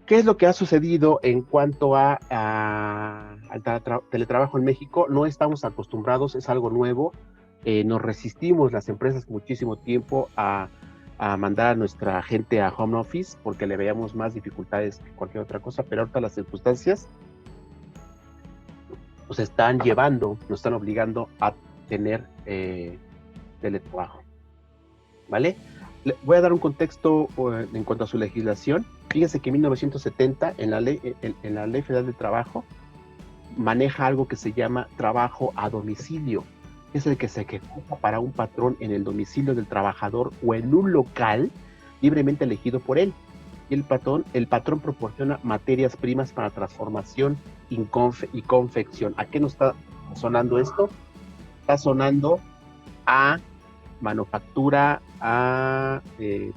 ¿Qué es lo que ha sucedido en cuanto al teletrabajo en México? No estamos acostumbrados, es algo nuevo. Nos resistimos las empresas muchísimo tiempo a mandar a nuestra gente a home office porque le veíamos más dificultades que cualquier otra cosa, pero ahorita las circunstancias nos están llevando, nos están obligando a tener teletrabajo, ¿vale? Voy a dar un contexto en cuanto a su legislación. Fíjense que en 1970, en la Ley Federal del Trabajo, maneja algo que se llama trabajo a domicilio. Es el que se ejecuta para un patrón en el domicilio del trabajador o en un local libremente elegido por él. Y el patrón proporciona materias primas para transformación y confección. ¿A qué nos está sonando esto? Está sonando a manufactura, a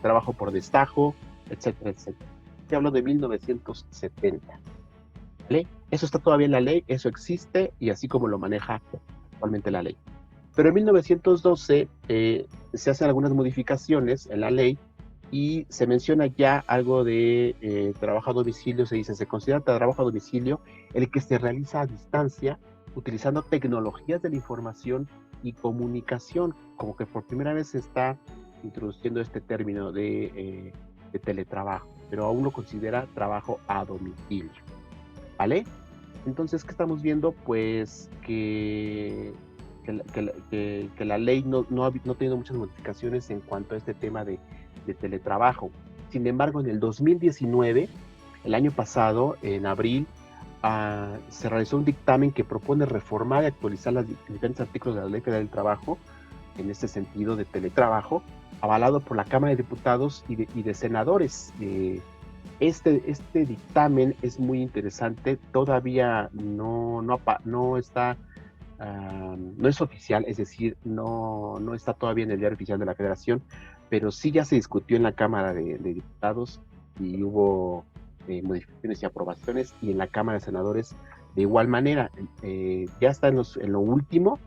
trabajo por destajo, etcétera, etcétera. Te hablo de 1970. ¿Vale? Eso está todavía en la ley, eso existe y así como lo maneja actualmente la ley. Pero en 1912 se hacen algunas modificaciones en la ley y se menciona ya algo de trabajo a domicilio. Se dice, se considera trabajo a domicilio el que se realiza a distancia utilizando tecnologías de la información y comunicación, como que por primera vez se está introduciendo este término de teletrabajo, pero aún lo considera trabajo a domicilio, ¿vale? Entonces, ¿qué estamos viendo? Pues que la ley no ha tenido muchas modificaciones en cuanto a este tema de teletrabajo. Sin embargo, en el 2019, el año pasado, en abril, se realizó un dictamen que propone reformar y actualizar los diferentes artículos de la Ley Federal del Trabajo en este sentido de teletrabajo, avalado por la Cámara de Diputados y de Senadores. Este dictamen es muy interesante, todavía no está, no es oficial, es decir, no está todavía en el diario oficial de la Federación, pero sí ya se discutió en la Cámara de Diputados y hubo modificaciones y aprobaciones, y en la Cámara de Senadores de igual manera. Ya está en lo último,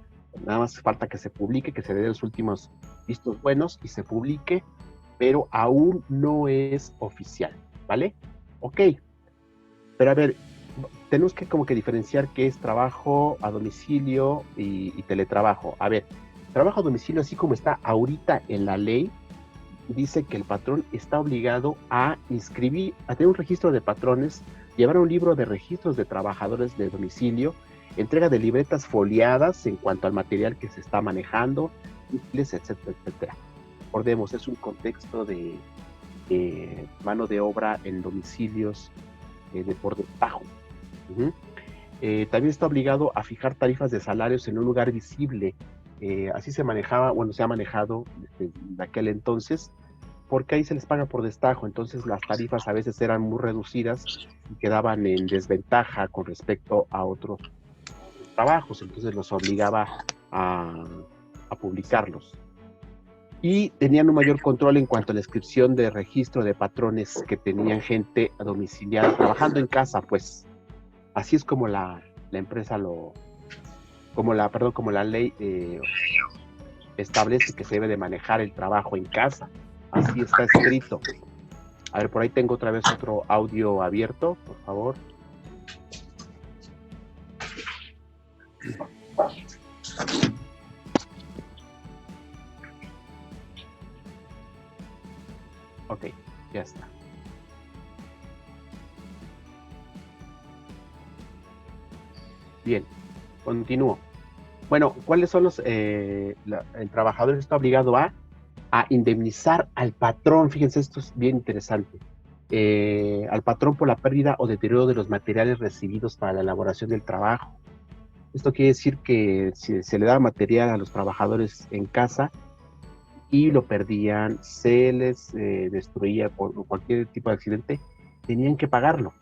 nada más falta que se publique, que se dé los últimos vistos buenos y se publique, pero aún no es oficial, ¿vale? Ok, pero a ver, tenemos que como que diferenciar qué es trabajo a domicilio y teletrabajo. A ver, trabajo a domicilio, así como está ahorita en la ley, dice que el patrón está obligado a inscribir, a tener un registro de patrones, llevar un libro de registros de trabajadores de domicilio, entrega de libretas foliadas en cuanto al material que se está manejando, etcétera, etcétera. Recordemos, es un contexto de mano de obra en domicilios de por destajo. También está obligado a fijar tarifas de salarios en un lugar visible. Así se manejaba, bueno, se ha manejado desde aquel entonces, porque ahí se les paga por destajo, entonces las tarifas a veces eran muy reducidas y quedaban en desventaja con respecto a otros trabajos, entonces los obligaba a publicarlos. Y tenían un mayor control en cuanto a la inscripción de registro de patrones que tenían gente domiciliada, trabajando en casa, pues así es como la empresa como la ley establece que se debe de manejar el trabajo en casa. Así está escrito. A ver, por ahí tengo otra vez otro audio abierto, por favor. Ok, ya está. Bien, continúo. Bueno, ¿cuáles son el trabajador está obligado a indemnizar al patrón? Fíjense, esto es bien interesante. Al patrón por la pérdida o deterioro de los materiales recibidos para la elaboración del trabajo. Esto quiere decir que si se le da material a los trabajadores en casa y lo perdían, se les destruía por cualquier tipo de accidente, tenían que pagarlo.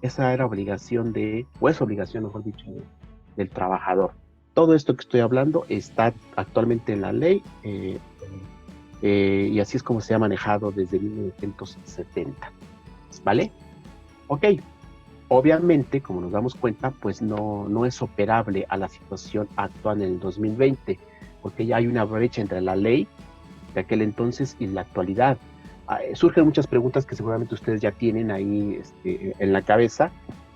Esa era obligación o es obligación, mejor dicho, del trabajador. Todo esto que estoy hablando está actualmente en la ley y así es como se ha manejado desde 1970. ¿Vale? Ok. Obviamente, como nos damos cuenta, pues no es operable a la situación actual en el 2020, porque ya hay una brecha entre la ley de aquel entonces y la actualidad. Surgen muchas preguntas que seguramente ustedes ya tienen ahí en la cabeza.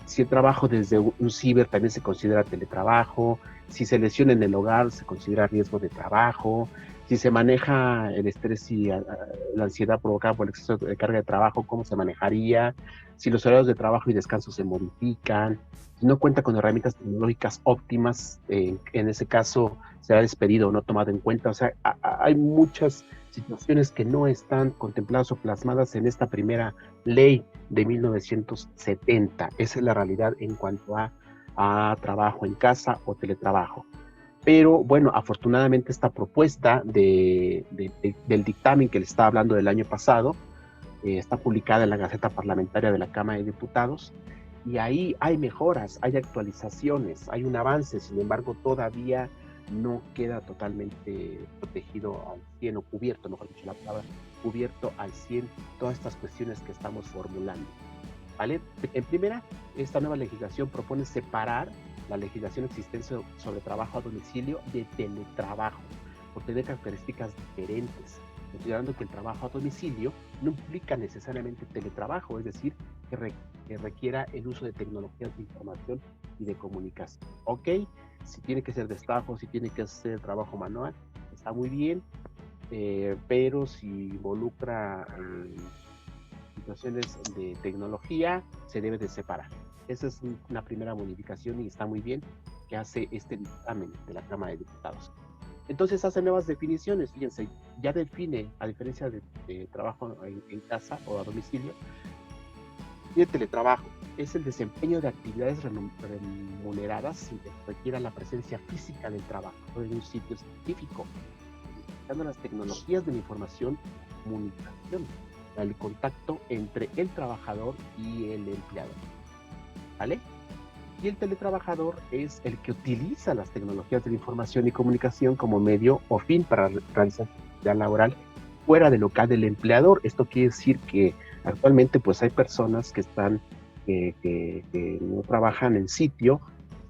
Si el trabajo desde un ciber también se considera teletrabajo, si se lesiona en el hogar se considera riesgo de trabajo, si se maneja el estrés y la ansiedad provocada por el exceso de carga de trabajo, cómo se manejaría, si los horarios de trabajo y descanso se modifican, si no cuenta con herramientas tecnológicas óptimas, en ese caso será despedido o no tomado en cuenta. O sea, hay muchas situaciones que no están contempladas o plasmadas en esta primera ley de 1970. Esa es la realidad en cuanto a trabajo en casa o teletrabajo. Pero bueno, afortunadamente esta propuesta del dictamen que le estaba hablando del año pasado está publicada en la Gaceta Parlamentaria de la Cámara de Diputados, y ahí hay mejoras, hay actualizaciones, hay un avance. Sin embargo, todavía no queda totalmente protegido al 100 o cubierto, mejor dicho la palabra, cubierto al 100 todas estas cuestiones que estamos formulando, ¿vale? En primera, esta nueva legislación propone separar la legislación existente sobre trabajo a domicilio de teletrabajo, por tener características diferentes, considerando que el trabajo a domicilio no implica necesariamente teletrabajo, es decir, que requiera el uso de tecnologías de información y de comunicación. Ok, si tiene que ser destajo, si tiene que ser trabajo manual, está muy bien, pero si involucra situaciones de tecnología, se debe de separar. Esa es una primera modificación y está muy bien que hace este dictamen de la Cámara de Diputados. Entonces hace nuevas definiciones, fíjense, ya define, a diferencia de trabajo en casa o a domicilio, y el teletrabajo es el desempeño de actividades remuneradas sin que requiera la presencia física del trabajador en un sitio específico, utilizando las tecnologías de la información y comunicación, el contacto entre el trabajador y el empleador, ¿vale? Y el teletrabajador es el que utiliza las tecnologías de la información y comunicación como medio o fin para realizar actividad laboral fuera del local del empleador. Esto quiere decir que actualmente pues hay personas que están que no trabajan en sitio,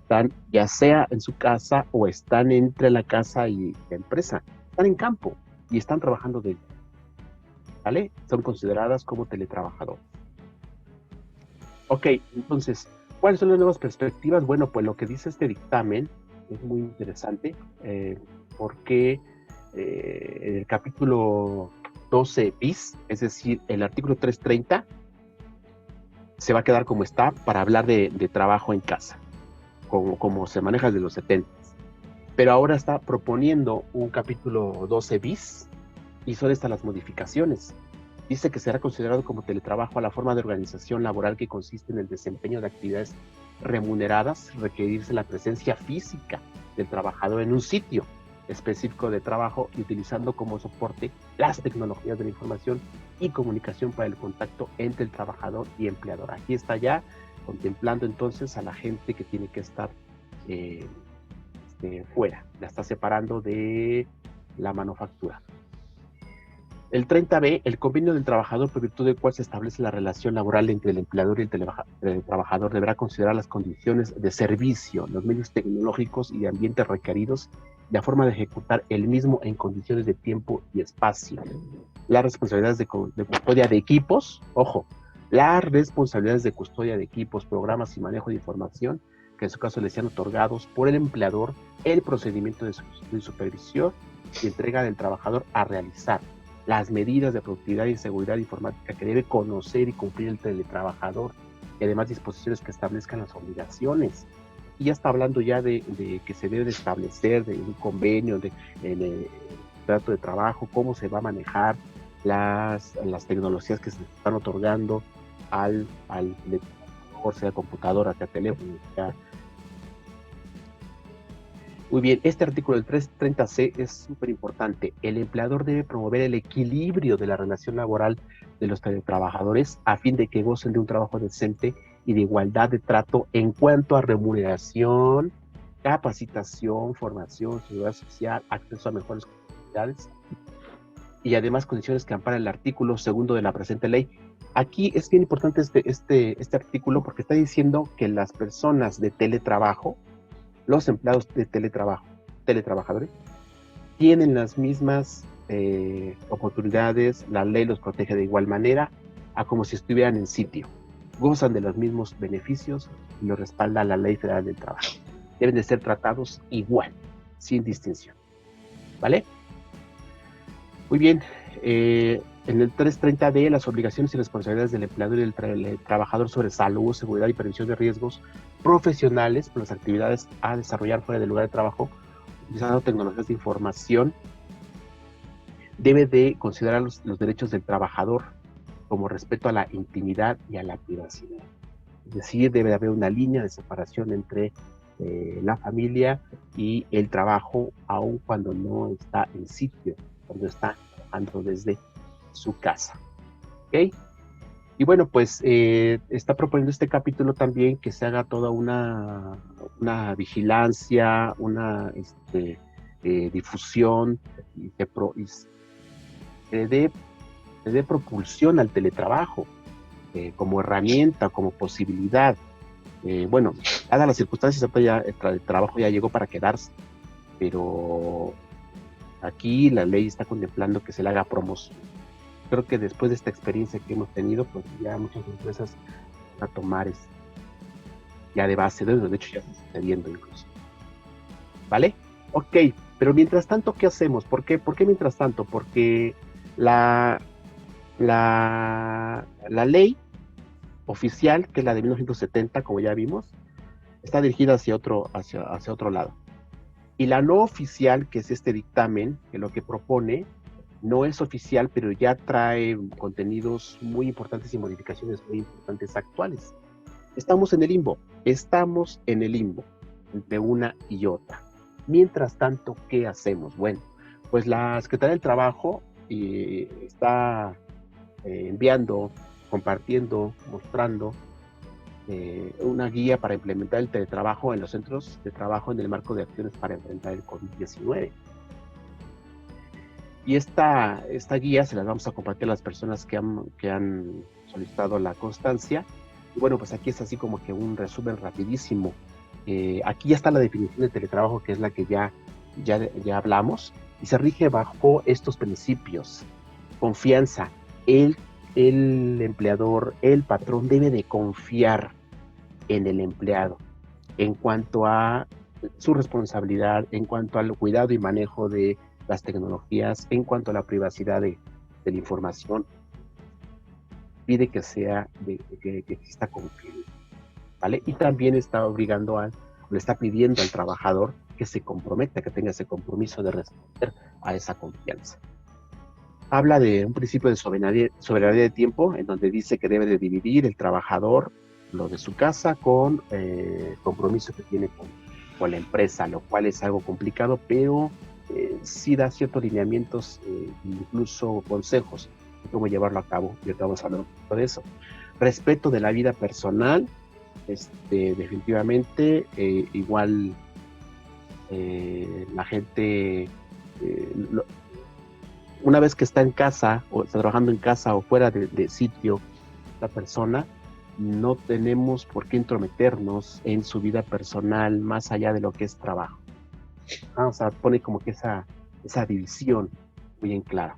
están ya sea en su casa o están entre la casa y la empresa, están en campo y están trabajando de, ¿vale? Son consideradas como teletrabajadores. Ok, entonces, ¿cuáles son las nuevas perspectivas? Bueno, pues lo que dice este dictamen es muy interesante, porque en el capítulo 12 bis, es decir, el artículo 330, se va a quedar como está para hablar de trabajo en casa, como se maneja desde los 70. Pero ahora está proponiendo un capítulo 12 bis, y son estas las modificaciones. Dice que será considerado como teletrabajo a la forma de organización laboral que consiste en el desempeño de actividades remuneradas, requerirse la presencia física del trabajador en un sitio específico de trabajo y utilizando como soporte las tecnologías de la información y comunicación para el contacto entre el trabajador y empleador. Aquí está ya contemplando entonces a la gente que tiene que estar fuera, la está separando de la manufactura. El 30B, el convenio del trabajador por virtud del cual se establece la relación laboral entre el empleador y el trabajador deberá considerar las condiciones de servicio, los medios tecnológicos y ambientes requeridos, la forma de ejecutar el mismo en condiciones de tiempo y espacio. Las responsabilidades de custodia de equipos, ojo, las responsabilidades de custodia de equipos, programas y manejo de información, que en su caso le sean otorgados por el empleador, el procedimiento de supervisión y entrega del trabajador a realizar, las medidas de productividad y seguridad informática que debe conocer y cumplir el teletrabajador, y además disposiciones que establezcan las obligaciones. Y ya está hablando ya de que se debe de establecer de un convenio, de trato de trabajo, cómo se va a manejar las tecnologías que se están otorgando al teletrabajador, sea computadora, sea teléfono, sea. Muy bien, este artículo del 330C es súper importante. El empleador debe promover el equilibrio de la relación laboral de los teletrabajadores a fin de que gocen de un trabajo decente y de igualdad de trato en cuanto a remuneración, capacitación, formación, seguridad social, acceso a mejores oportunidades y además condiciones que amparan el artículo 2 de la presente ley. Aquí es bien importante este artículo porque está diciendo que las personas de teletrabajo, los empleados de teletrabajadores, tienen las mismas oportunidades, la ley los protege de igual manera a como si estuvieran en sitio. Gozan de los mismos beneficios y los respalda la Ley Federal del Trabajo. Deben de ser tratados igual, sin distinción. ¿Vale? Muy bien. En el 330D, las obligaciones y responsabilidades del empleador y del trabajador sobre salud, seguridad y prevención de riesgos profesionales por las actividades a desarrollar fuera del lugar de trabajo, utilizando tecnologías de información, debe de considerar los derechos del trabajador como respeto a la intimidad y a la privacidad. Es decir, debe de haber una línea de separación entre la familia y el trabajo, aun cuando no está en sitio, cuando está trabajando desde su casa. ¿Ok? Y bueno, pues está proponiendo este capítulo también que se haga toda una vigilancia, una difusión y se dé propulsión al teletrabajo como herramienta, como posibilidad. Bueno, dadas las circunstancias, ya el trabajo ya llegó para quedarse, pero aquí la ley está contemplando que se le haga promoción. Creo que después de esta experiencia que hemos tenido, pues ya muchas empresas van a tomar ya de base, de hecho ya está sucediendo incluso. ¿Vale? Ok, pero mientras tanto, ¿qué hacemos? ¿Por qué mientras tanto? Porque la ley oficial, que es la de 1970, como ya vimos, está dirigida hacia otro lado. Y la no oficial, que es este dictamen, que lo que propone no es oficial, pero ya trae contenidos muy importantes y modificaciones muy importantes actuales. Estamos en el limbo, entre una y otra. Mientras tanto, ¿qué hacemos? Bueno, pues la Secretaría del Trabajo está enviando, compartiendo, mostrando una guía para implementar el teletrabajo en los centros de trabajo en el marco de acciones para enfrentar el COVID-19. Y esta guía se las vamos a compartir a las personas que han solicitado la constancia. Y bueno, pues aquí es así como que un resumen rapidísimo. Aquí ya está la definición de teletrabajo, que es la que ya hablamos, y se rige bajo estos principios. Confianza. El empleador, el patrón debe de confiar en el empleado en cuanto a su responsabilidad, en cuanto al cuidado y manejo de las tecnologías, en cuanto a la privacidad de la información. Pide que que exista confianza, ¿vale? Y también le está pidiendo al trabajador que se comprometa, que tenga ese compromiso de responder a esa confianza. Habla de un principio de soberanía de tiempo, en donde dice que debe de dividir el trabajador lo de su casa con compromiso que tiene con la empresa, lo cual es algo complicado, pero sí da ciertos lineamientos, incluso consejos de cómo llevarlo a cabo. Y ahorita vamos a hablar un poco de eso. Respeto de la vida personal, definitivamente, igual la gente, una vez que está en casa, o está trabajando en casa o fuera de sitio, la persona, no tenemos por qué intrometernos en su vida personal más allá de lo que es trabajo. O sea, pone como que esa división muy en clara.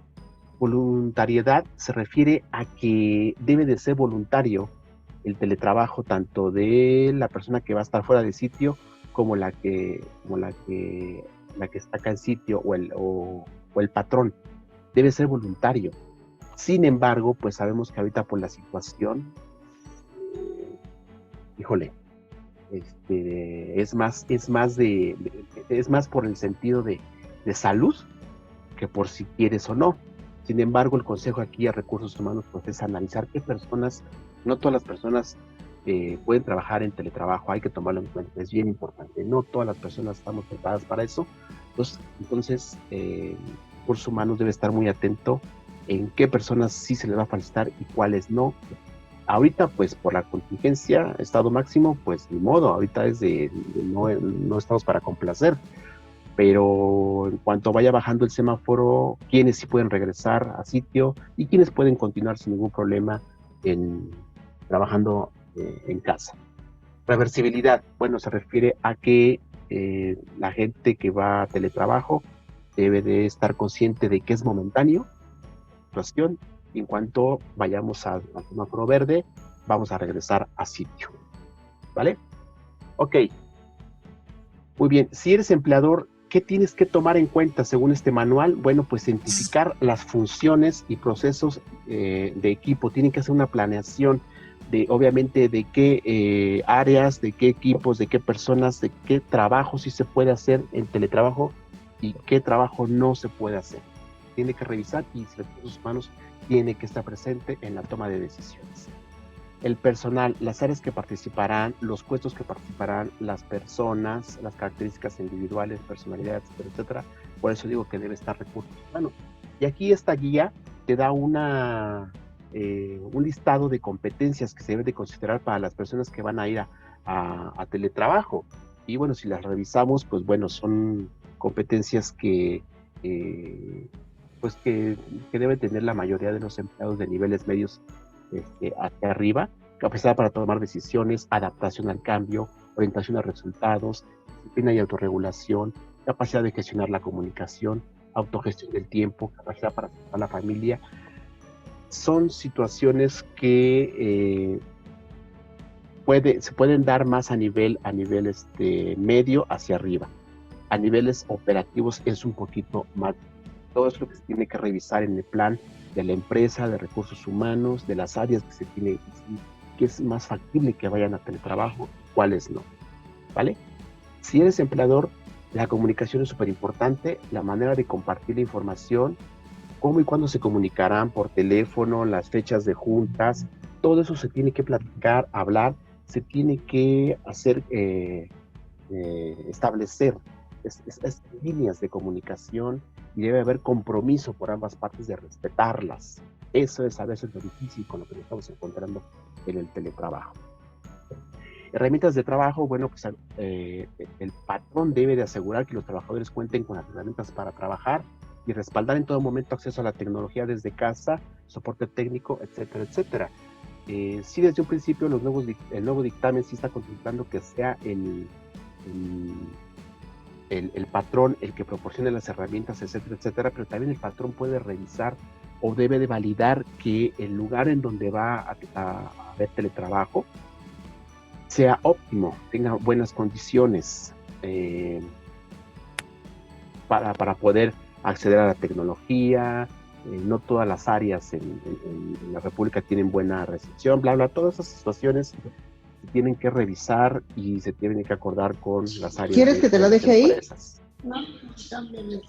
Voluntariedad se refiere a que debe de ser voluntario el teletrabajo tanto de la persona que va a estar fuera de sitio como la que está acá en sitio o el patrón. Debe ser voluntario. Sin embargo, pues sabemos que ahorita por la situación, híjole, es más por el sentido de salud que por si quieres o no. Sin embargo, el consejo aquí a Recursos Humanos pues, es analizar qué personas, no todas las personas pueden trabajar en teletrabajo, hay que tomarlo en cuenta, es bien importante, no todas las personas estamos preparadas para eso. Entonces Recursos Humanos debe estar muy atento en qué personas sí se les va a facilitar y cuáles no. Ahorita, pues por la contingencia, estado máximo, pues ni modo, ahorita es no estamos para complacer, pero en cuanto vaya bajando el semáforo, quienes sí pueden regresar a sitio y quienes pueden continuar sin ningún problema trabajando en casa. Reversibilidad, bueno, se refiere a que la gente que va a teletrabajo debe de estar consciente de que es momentáneo, situación, y en cuanto vayamos a semáforo verde, vamos a regresar a sitio, ¿vale? Ok, muy bien. Si eres empleador, ¿qué tienes que tomar en cuenta según este manual? Bueno, pues identificar las funciones y procesos de equipo. Tienen que hacer una planeación de, obviamente, de qué áreas, de qué equipos, de qué personas, de qué trabajo sí se puede hacer en teletrabajo y qué trabajo no se puede hacer. Tiene que revisar y recursos humanos tiene que estar presente en la toma de decisiones. El personal, las áreas que participarán, los puestos que participarán, las personas, las características individuales, personalidades, etcétera, etcétera. Por eso digo que debe estar recursos humanos. Y aquí esta guía te da un listado de competencias que se deben de considerar para las personas que van a ir a teletrabajo. Y bueno, si las revisamos, pues bueno, son competencias pues que deben tener la mayoría de los empleados de niveles medios hacia arriba: capacidad para tomar decisiones, adaptación al cambio, orientación a resultados, disciplina y autorregulación, capacidad de gestionar la comunicación, autogestión del tiempo, capacidad para trabajar la familia. Son situaciones que se pueden dar más a nivel medio hacia arriba. A niveles operativos es un poquito más. Todo es lo que se tiene que revisar en el plan de la empresa, de recursos humanos, de las áreas que se tiene que es más factible que vayan a teletrabajo, cuáles no, ¿vale? Si eres empleador, la comunicación es súper importante, la manera de compartir la información, cómo y cuándo se comunicarán por teléfono, las fechas de juntas, todo eso se tiene que platicar, hablar, se tiene que hacer, establecer líneas de comunicación, y debe haber compromiso por ambas partes de respetarlas. Eso es a veces lo difícil con lo que nos estamos encontrando en el teletrabajo. Herramientas de trabajo, bueno, pues el patrón debe de asegurar que los trabajadores cuenten con las herramientas para trabajar y respaldar en todo momento acceso a la tecnología desde casa, soporte técnico, etcétera, etcétera. Sí, desde un principio el nuevo dictamen sí está contemplando que sea el patrón el que proporcione las herramientas, etcétera, etcétera, pero también el patrón puede revisar o debe de validar que el lugar en donde va a haber teletrabajo sea óptimo, tenga buenas condiciones para poder acceder a la tecnología. No todas las áreas en la República tienen buena recepción, bla, bla. Todas esas situaciones se tienen que revisar y se tienen que acordar con las áreas. ¿Quieres que te lo deje ahí? No, también.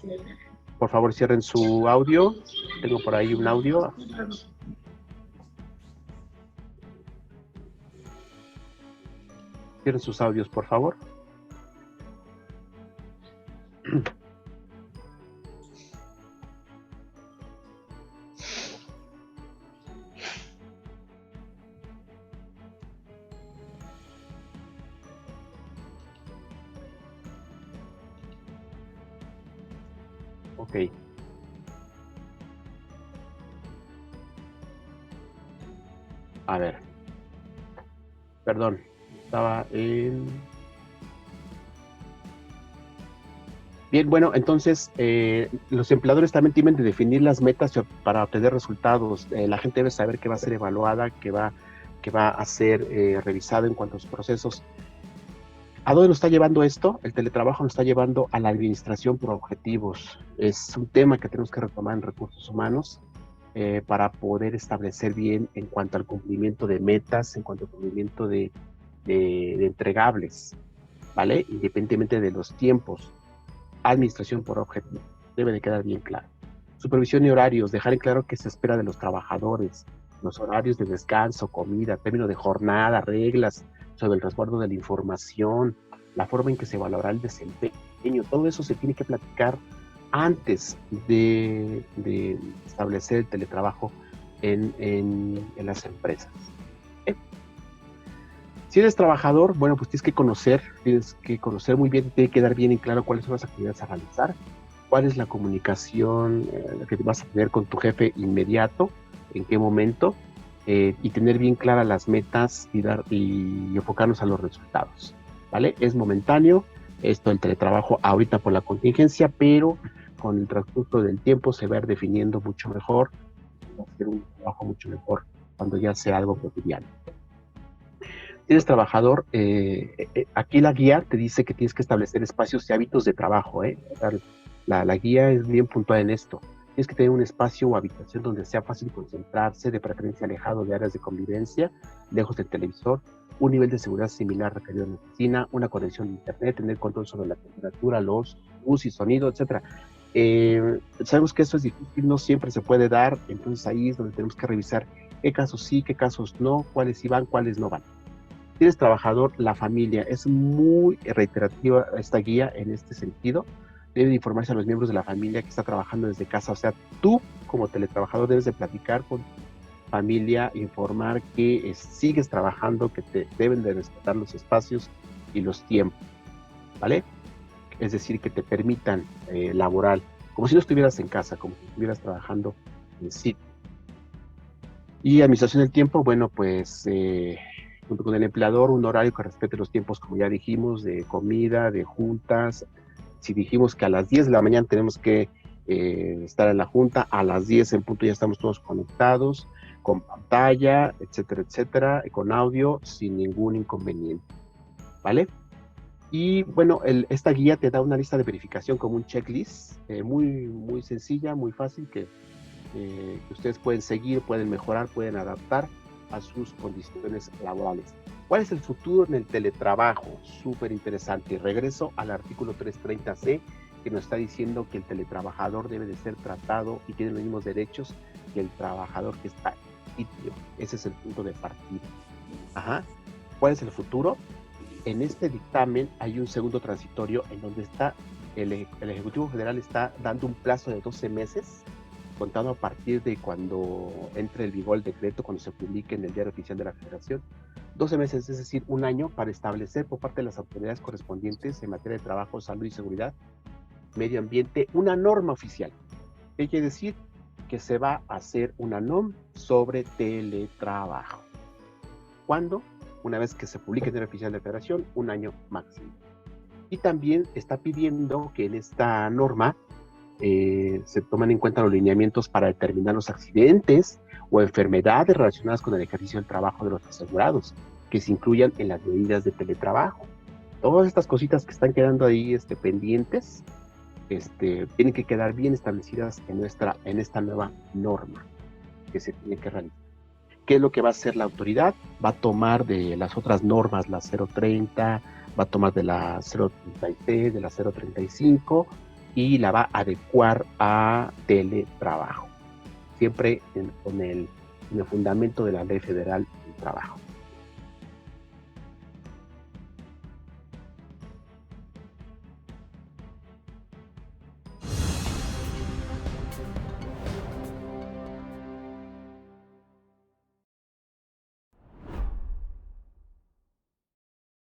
Por favor, cierren su audio. Tengo por ahí un audio. Cierren sus audios, por favor. Ok. A ver. Perdón. Estaba en... Bien, bueno, entonces los empleadores también tienen de definir las metas para obtener resultados. La gente debe saber que va a ser evaluada, que va a ser revisada en cuanto a sus procesos. ¿A dónde nos está llevando esto? El teletrabajo nos está llevando a la administración por objetivos. Es un tema que tenemos que retomar en recursos humanos para poder establecer bien en cuanto al cumplimiento de metas, en cuanto al cumplimiento de entregables, ¿vale? Independientemente de los tiempos. Administración por objetivo, debe de quedar bien claro. Supervisión y horarios, dejar en claro qué se espera de los trabajadores, los horarios de descanso, comida, término de jornada, reglas sobre el resguardo de la información, la forma en que se valorará el desempeño. Todo eso se tiene que platicar antes de establecer el teletrabajo en las empresas. Si eres trabajador, bueno, pues tienes que conocer muy bien, tiene que dar bien en claro cuáles son las actividades a realizar, cuál es la comunicación que vas a tener con tu jefe inmediato, en qué momento, y tener bien claras las metas y enfocarnos a los resultados, ¿vale? Es momentáneo esto del teletrabajo ahorita por la contingencia, pero con el transcurso del tiempo se va a ir definiendo mucho mejor, va a ser un trabajo mucho mejor cuando ya sea algo cotidiano. Tienes trabajador, aquí la guía te dice que tienes que establecer espacios y hábitos de trabajo, ¿eh? La guía es bien puntual en esto. Tienes que tener un espacio o habitación donde sea fácil concentrarse, de preferencia alejado de áreas de convivencia, lejos del televisor, un nivel de seguridad similar requerido en la oficina, una conexión de internet, tener control sobre la temperatura, luz y sonido, etc. Sabemos que eso es difícil, no siempre se puede dar, entonces ahí es donde tenemos que revisar qué casos sí, qué casos no, cuáles sí van, cuáles no van. Tienes trabajador, la familia. Es muy reiterativa esta guía en este sentido. Debe informarse a los miembros de la familia que está trabajando desde casa. O sea, tú como teletrabajador debes de platicar con tu familia, informar que sigues trabajando, que te deben de respetar los espacios y los tiempos, ¿vale? Es decir, que te permitan laborar, como si no estuvieras en casa, como si estuvieras trabajando en sitio. Y administración del tiempo, bueno, pues junto con el empleador, un horario que respete los tiempos, como ya dijimos, de comida, de juntas. Si dijimos que a las 10 de la mañana tenemos que estar en la junta, a las 10 en punto ya estamos todos conectados, con pantalla, etcétera, con audio, sin ningún inconveniente, ¿vale? Y bueno, esta guía te da una lista de verificación como un checklist, muy sencilla, muy fácil, que ustedes pueden seguir, pueden mejorar, pueden adaptar a sus condiciones laborales. ¿Cuál es el futuro en el teletrabajo? Súper interesante. Y regreso al artículo 330C, que nos está diciendo que el teletrabajador debe de ser tratado y tiene los mismos derechos que el trabajador que está en sitio. Ese es el punto de partida. Ajá. ¿Cuál es el futuro? En este dictamen hay un segundo transitorio en donde está el Ejecutivo Federal está dando un plazo de 12 meses contado a partir de cuando entre el vigor el decreto, cuando se publique en el Diario Oficial de la Federación. 12 meses, es decir, un año, para establecer por parte de las autoridades correspondientes en materia de trabajo, salud y seguridad, medio ambiente, una norma oficial. ¿Qué quiere decir? Que se va a hacer una NOM sobre teletrabajo. ¿Cuándo? Una vez que se publique en el Diario Oficial de la Federación, un año máximo. Y también está pidiendo que en esta norma se toman en cuenta los lineamientos para determinar los accidentes o enfermedades relacionadas con el ejercicio del trabajo de los asegurados, que se incluyan en las medidas de teletrabajo. Todas estas cositas que están quedando ahí pendientes, tienen que quedar bien establecidas en esta nueva norma que se tiene que realizar. ¿Qué es lo que va a hacer la autoridad? Va a tomar de las otras normas, la 030, va a tomar de la 036, de la 035, y la va a adecuar a teletrabajo, siempre con el fundamento de la Ley Federal del Trabajo.